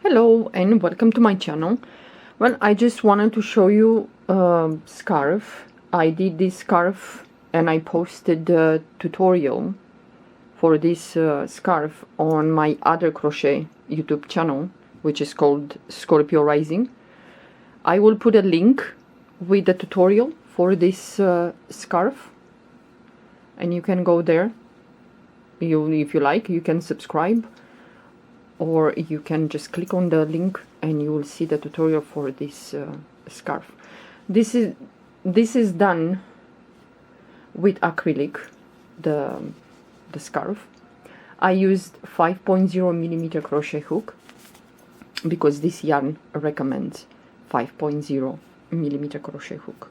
Hello and welcome to my channel. Well, I just wanted to show you a scarf. I did this scarf and I posted the tutorial for this scarf on my other crochet YouTube channel, which is called Scorpio Rising. I will put a link with the tutorial for this scarf, and you can go there. If you like, you can subscribe, or you can just click on the link and you will see the tutorial for this scarf. This is done with acrylic, the scarf. I used 5.0 millimeter crochet hook because this yarn recommends 5.0 millimeter crochet hook.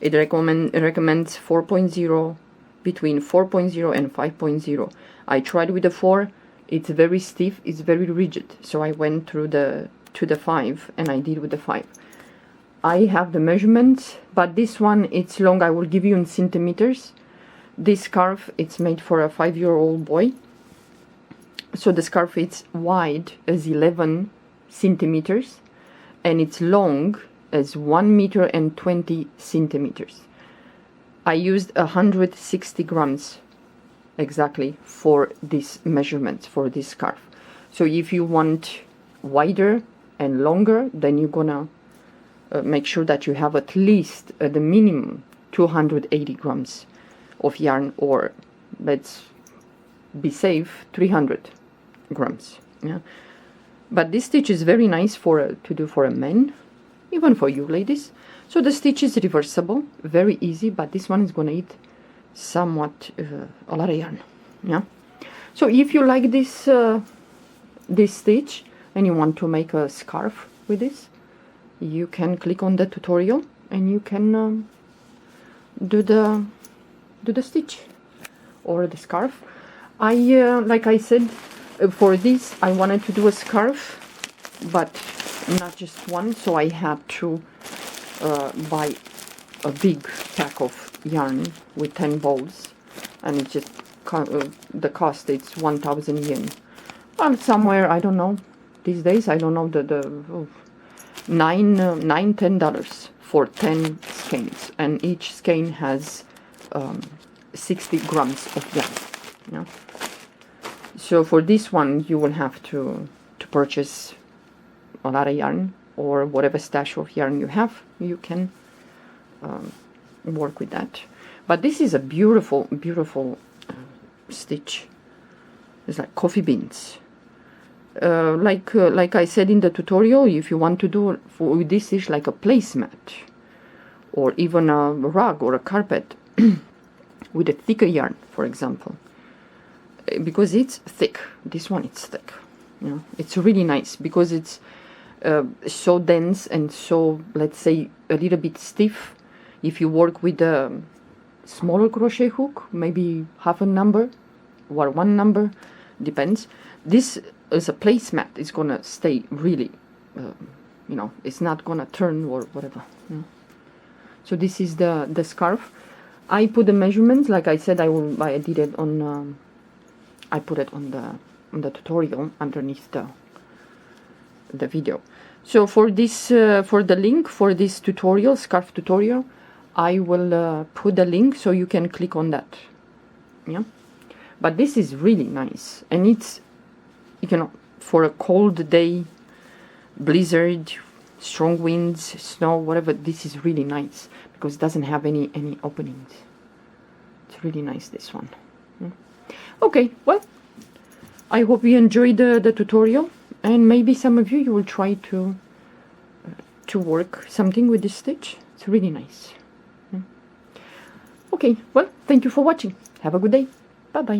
It recommends 4.0, between 4.0 and 5.0. I tried with the 4. It's very stiff, it's very rigid, so I went through to the 5 and I did with the 5. I have the measurements, but this one, it's long. I will give you in centimeters. This scarf, it's made for a 5-year-old boy, so the scarf, it's wide as 11 centimeters and it's long as 1 meter and 20 centimeters. I used 160 grams exactly for this measurement for this scarf. So if you want wider and longer, then you're gonna make sure that you have at least the minimum 280 grams of yarn, or let's be safe, 300 grams. Yeah, but this stitch is very nice to do for a man, even for you ladies. So the stitch is reversible, very easy, but this one is gonna eat somewhat a lot of yarn. Yeah, so if you like this this stitch and you want to make a scarf with this, you can click on the tutorial and you can do the stitch or the scarf. I like I said, for this I wanted to do a scarf, but not just one, so I had to buy a big pack of yarn with 10 balls, and it just the cost, it's 1,000 yen. Well, somewhere, I don't know, these days I don't know, the $10 for 10 skeins, and each skein has 60 grams of yarn. Yeah, so for this one you will have to purchase a lot of yarn, or whatever stash of yarn you have, you can work with that. But this is a beautiful stitch. It's like coffee beans. Like I said in the tutorial, if you want to do with this stitch like a placemat, or even a rug or a carpet with a thicker yarn, for example, because it's thick. This one, it's thick. You know, it's really nice because it's so dense and so, let's say, a little bit stiff. If you work with a smaller crochet hook, maybe half a number or 1 number, depends. This is a placemat. It's gonna stay really, you know, it's not gonna turn or whatever. You know? So this is the scarf. I put the measurements, like I said, I did it on. I put it on the tutorial underneath the video. So for this, for the link for this tutorial, scarf tutorial, I will put the link so you can click on that. Yeah, but this is really nice, and it's, you know, for a cold day, blizzard, strong winds, snow, whatever, this is really nice because it doesn't have any openings. It's really nice, this one. Yeah. Okay, well, I hope you enjoyed the tutorial, and maybe some of you will try to work something with this stitch. It's really nice. Okay, well, thank you for watching. Have a good day. Bye bye.